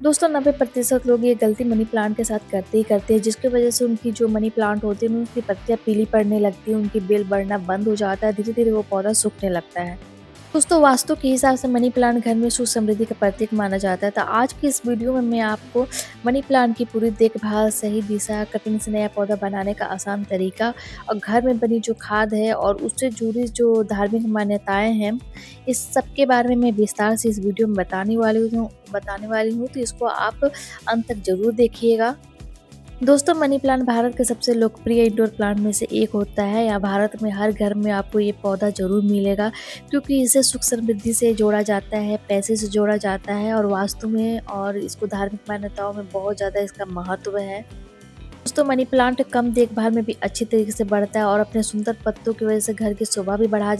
दोस्तों 90% लोग ये गलती मनी प्लांट के साथ करते ही करते हैं, जिसकी वजह से उनकी जो मनी प्लांट होती है उनकी पत्तियां पीली पड़ने लगती है, उनकी बेल बढ़ना बंद हो जाता है, धीरे धीरे वो पौधा सूखने लगता है। दोस्तों वास्तु के हिसाब से मनी प्लांट घर में सुख समृद्धि का प्रतीक माना जाता है। तो आज की इस वीडियो में मैं आपको मनी प्लांट की पूरी देखभाल, सही दिशा, कटिंग से नया पौधा बनाने का आसान तरीका और घर में बनी जो खाद है और उससे जुड़ी जो धार्मिक मान्यताएं हैं, इस सब के बारे में मैं विस्तार से इस वीडियो में बताने वाली हूँ। तो इसको आप अंत तक जरूर देखिएगा। दोस्तों मनी प्लांट भारत के सबसे लोकप्रिय इंडोर प्लांट में से एक होता है। या भारत में हर घर में आपको ये पौधा जरूर मिलेगा, क्योंकि इसे सुख समृद्धि से जोड़ा जाता है, पैसे से जोड़ा जाता है और वास्तु में और इसको धार्मिक मान्यताओं में बहुत ज़्यादा इसका महत्व है। दोस्तों मनी प्लांट कम देखभाल में भी अच्छी तरीके से बढ़ता है और अपने सुंदर पत्तों की वजह से घर की शोभा भी बढ़ा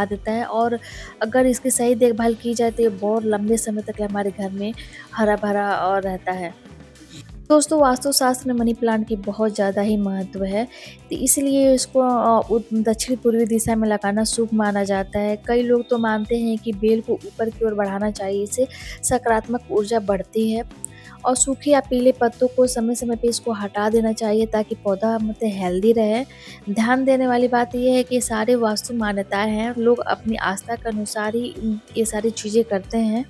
देता है। और अगर इसकी सही देखभाल की जाए तो ये बहुत लंबे समय तक हमारे घर में हरा भरा और रहता है। दोस्तों वास्तुशास्त्र में मनी प्लांट की बहुत ज़्यादा ही महत्व है, तो इसलिए इसको दक्षिण पूर्वी दिशा में लगाना शुभ माना जाता है। कई लोग तो मानते हैं कि बेल को ऊपर की ओर बढ़ाना चाहिए, इससे सकारात्मक ऊर्जा बढ़ती है। और सूखे या पीले पत्तों को समय समय पे इसको हटा देना चाहिए ताकि पौधा मतलब हेल्दी रहे। ध्यान देने वाली बात यह है कि सारे वास्तु मान्यताएं हैं, लोग अपनी आस्था के अनुसार ही ये सारी चीज़ें करते हैं।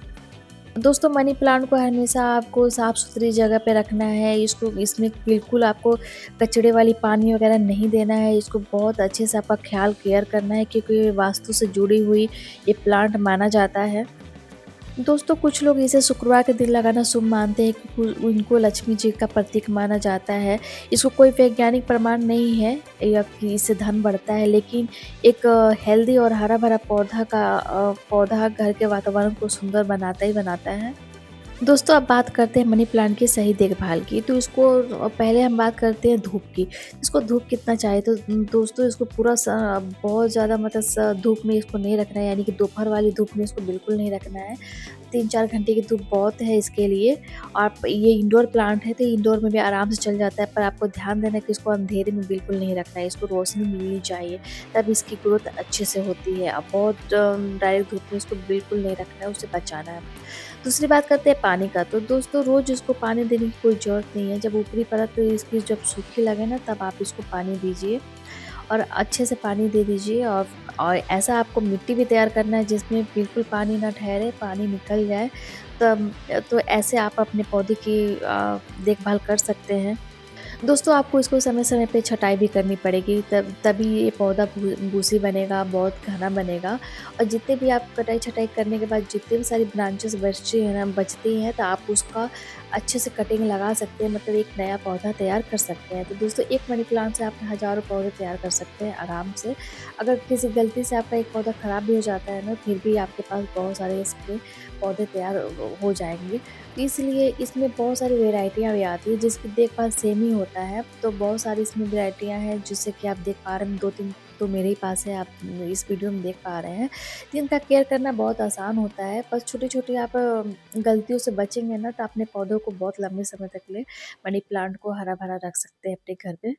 दोस्तों मनी प्लांट को हमेशा आपको साफ़ सुथरी जगह पे रखना है। इसमें बिल्कुल आपको कचड़े वाली पानी वगैरह नहीं देना है। इसको बहुत अच्छे से आपका ख्याल केयर करना है, क्योंकि वास्तु से जुड़ी हुई ये प्लांट माना जाता है। दोस्तों कुछ लोग इसे शुक्रवार के दिन लगाना शुभ मानते हैं, क्योंकि उनको लक्ष्मी जी का प्रतीक माना जाता है। इसको कोई वैज्ञानिक प्रमाण नहीं है या कि इससे धन बढ़ता है, लेकिन एक हेल्दी और हरा भरा पौधा घर के वातावरण को सुंदर बनाता ही बनाता है। दोस्तों अब बात करते हैं मनी प्लांट की सही देखभाल की। तो इसको पहले हम बात करते हैं धूप की। इसको धूप कितना चाहिए, तो दोस्तों इसको पूरा बहुत ज़्यादा मतलब धूप में इसको नहीं रखना है, यानी कि दोपहर वाली धूप में इसको बिल्कुल नहीं रखना है। 3-4 घंटे की धूप बहुत है इसके लिए। और ये इंडोर प्लांट है तो इंडोर में भी आराम से चल जाता है, पर आपको ध्यान देना है कि इसको अंधेरे में बिल्कुल नहीं रखना है। इसको रोशनी मिलनी चाहिए, तब इसकी ग्रोथ अच्छे से होती है। अब बहुत डायरेक्ट धूप में इसको बिल्कुल नहीं रखना है, उसे बचाना है। दूसरी बात करते हैं पानी का। तो दोस्तों रोज़ इसको पानी देने की कोई ज़रूरत नहीं है। जब ऊपरी परत इसकी जब सूखी लगे ना, तब आप इसको पानी दीजिए और अच्छे से पानी दे दीजिए। और ऐसा आपको मिट्टी भी तैयार करना है जिसमें बिल्कुल पानी ना ठहरे, पानी निकल जाए। तब तो ऐसे आप अपने पौधे की देखभाल कर सकते हैं। दोस्तों आपको इसको समय समय पे छटाई भी करनी पड़ेगी, तभी ये पौधा भूसी बनेगा, बहुत घना बनेगा। और जितने भी आप कटाई छटाई करने के बाद जितने भी सारी ब्रांचेस बचती हैं, तो आप उसका अच्छे से कटिंग लगा सकते हैं, मतलब एक नया पौधा तैयार कर सकते हैं। तो दोस्तों एक मनी प्लांट से आप हज़ारों पौधे तैयार कर सकते हैं आराम से। अगर किसी गलती से आपका एक पौधा ख़राब भी हो जाता है ना, फिर भी आपके पास बहुत सारे इसके पौधे तैयार हो जाएंगे। तो इसलिए इसमें बहुत सारी वेराइटियाँ भी आती है, जिसकी देखभाल सेम ही होता है। तो बहुत सारी इसमें वेराइटियाँ हैं, जिससे कि आप देख पा रहे हैं। 2-3 तो मेरे ही पास है, आप इस वीडियो में देख पा रहे हैं। जिनका केयर करना बहुत आसान होता है, बस छोटी-छोटी आप गलतियों से बचेंगे ना, तो अपने पौधों को बहुत लंबे समय तक ले मनी प्लांट को हरा-भरा रख सकते हैं अपने घर पे।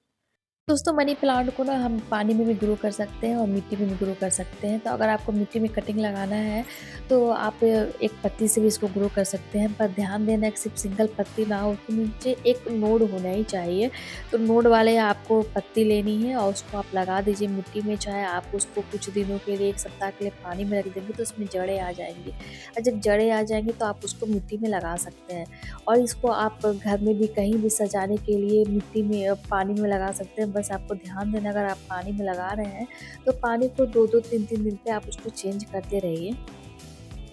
दोस्तों मनी प्लांट को ना हम पानी में भी ग्रो कर सकते हैं और मिट्टी में भी ग्रो कर सकते हैं। तो अगर आपको मिट्टी में कटिंग लगाना है, तो आप एक पत्ती से भी इसको ग्रो कर सकते हैं, पर ध्यान देना कि सिर्फ सिंगल पत्ती ना हो, उसके नीचे एक नोड होना ही चाहिए। तो नोड वाले आपको पत्ती लेनी है और उसको आप लगा दीजिए मिट्टी में। चाहे आप उसको कुछ दिनों के लिए, 1 सप्ताह के लिए पानी में रख देंगे तो उसमें जड़ें आ जाएंगी, और जब जड़ें आ जाएंगी तो आप उसको मिट्टी में लगा सकते हैं। और इसको आप घर में भी कहीं भी सजाने के लिए मिट्टी में पानी में लगा सकते हैं। बस आपको ध्यान देना, अगर आप पानी में लगा रहे हैं तो पानी को 2-2 3-3 दिन पे आप उसको चेंज करते रहिए।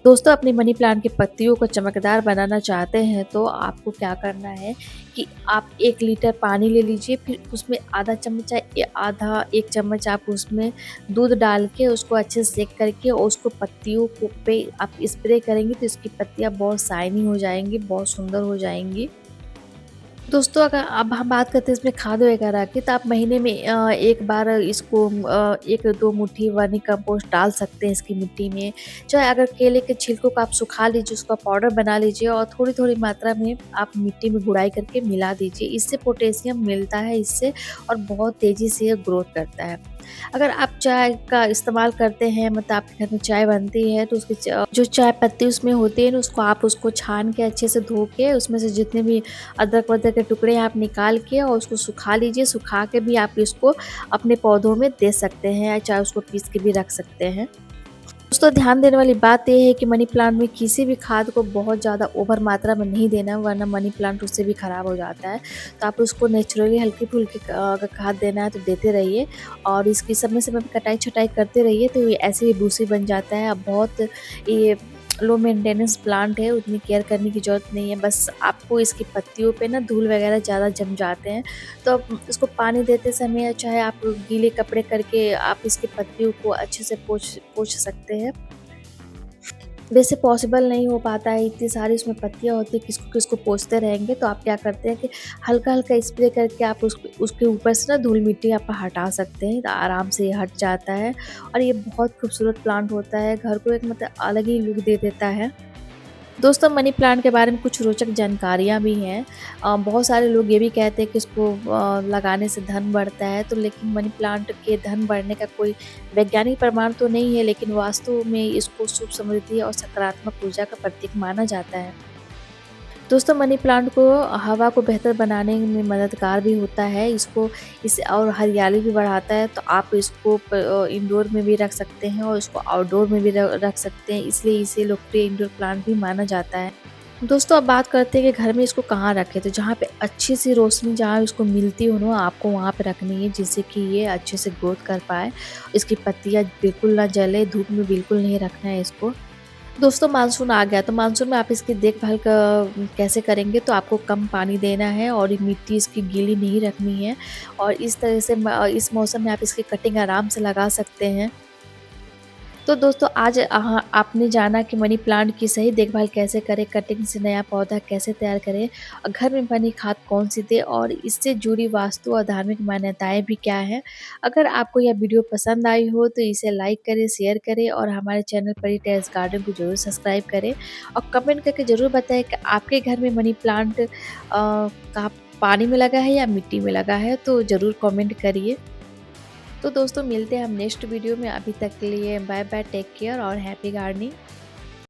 दोस्तों अपनी मनी प्लांट की पत्तियों को चमकदार बनाना चाहते हैं, तो आपको क्या करना है कि आप 1 लीटर पानी ले लीजिए, फिर उसमें आधा चम्मच या आधा 1 चम्मच आप उसमें दूध डाल के उसको अच्छे से सेक करके और उसको पत्तियों को पे आप स्प्रे करेंगे, तो इसकी पत्तियां बहुत शाइनी हो जाएंगी, बहुत सुंदर हो जाएंगी। दोस्तों अगर अब हम बात करते हैं इसमें खाद वगैरह की, तो आप महीने में एक बार इसको 1-2 मुट्ठी वर्मी कंपोस्ट डाल सकते हैं इसकी मिट्टी में। चाहे अगर केले के छिलकों को आप सुखा लीजिए, उसका पाउडर बना लीजिए और थोड़ी-थोड़ी मात्रा में आप मिट्टी में गुड़ाई करके मिला दीजिए। इससे पोटेशियम मिलता है इससे, और बहुत तेज़ी से ये ग्रोथ करता है। अगर आप चाय का इस्तेमाल करते हैं, मतलब आपके घर में चाय बनती है, तो उसकी जो चाय पत्ती उसमें होती है ना, उसको छान के अच्छे से धो के उसमें से जितने भी अदरक-वदरक के टुकड़े हैं आप निकाल के और उसको सुखा लीजिए। सुखा के भी आप इसको अपने पौधों में दे सकते हैं, या चाहे उसको पीस के भी रख सकते हैं। दोस्तों ध्यान देने वाली बात ये है कि मनी प्लांट में किसी भी खाद को बहुत ज़्यादा ओवर मात्रा में नहीं देना, वरना मनी प्लांट उससे भी ख़राब हो जाता है। तो आप उसको नेचुरली हल्की-फुल्की अगर खाद देना है तो देते रहिए, और इसकी समय-समय पे कटाई-छटाई करते रहिए, तो ये ऐसे ही बूसी बन जाता है। अब बहुत ये लो मेंटेनेंस प्लांट है, उतनी केयर करने की ज़रूरत नहीं है। बस आपको इसकी पत्तियों पे ना धूल वगैरह ज़्यादा जम जाते हैं, तो आप इसको पानी देते समय चाहे आप गीले कपड़े करके आप इसकी पत्तियों को अच्छे से पोंछ सकते हैं। वैसे पॉसिबल नहीं हो पाता है, इतनी सारी उसमें पत्तियाँ होती हैं, किसको पोंछते रहेंगे। तो आप क्या करते हैं कि हल्का-हल्का स्प्रे करके आप उसके ऊपर से ना धूल-मिट्टी आप हटा सकते हैं, तो आराम से ये हट जाता है, और ये बहुत खूबसूरत प्लांट होता है, घर को एक मतलब अलग ही लुक दे देता है। दोस्तों मनी प्लांट के बारे में कुछ रोचक जानकारियाँ भी हैं। बहुत सारे लोग ये भी कहते हैं कि इसको लगाने से धन बढ़ता है, तो लेकिन मनी प्लांट के धन बढ़ने का कोई वैज्ञानिक प्रमाण तो नहीं है, लेकिन वास्तु में इसको शुभ समृद्धि और सकारात्मक ऊर्जा का प्रतीक माना जाता है। दोस्तों मनी प्लांट को हवा को बेहतर बनाने में मददगार भी होता है, इसको इस और हरियाली भी बढ़ाता है, तो आप इसको इंडोर में भी रख सकते हैं और इसको आउटडोर में भी रख सकते हैं, इसलिए इसे लोकप्रिय इंडोर प्लांट भी माना जाता है। दोस्तों अब बात करते हैं कि घर में इसको कहाँ रखें, तो जहाँ पे अच्छी सी रोशनी जहाँ इसको मिलती हो ना, आपको वहाँ पे रखनी है, जिससे कि ये अच्छे से ग्रोथ कर पाए। इसकी पत्तियाँ बिल्कुल ना जले, धूप में बिल्कुल नहीं रखना है इसको। दोस्तों मानसून आ गया, तो मानसून में आप इसकी देखभाल कैसे करेंगे, तो आपको कम पानी देना है और ये मिट्टी इसकी गीली नहीं रखनी है, और इस तरह से इस मौसम में आप इसकी कटिंग आराम से लगा सकते हैं। तो दोस्तों आज आपने जाना कि मनी प्लांट की सही देखभाल कैसे करें, कटिंग से नया पौधा कैसे तैयार करें, और घर में बनी खाद कौन सी दें, और इससे जुड़ी वास्तु और धार्मिक मान्यताएं भी क्या हैं। अगर आपको यह वीडियो पसंद आई हो तो इसे लाइक करें, शेयर करें, और हमारे चैनल परी टेरेस गार्डन को जरूर सब्सक्राइब करें, और कमेंट करके ज़रूर बताएं कि आपके घर में मनी प्लांट का पानी में लगा है या मिट्टी में लगा है, तो ज़रूर कमेंट करिए। तो दोस्तों मिलते हैं हम नेक्स्ट वीडियो में, अभी तक के लिए बाय बाय, टेक केयर और हैप्पी गार्डनिंग।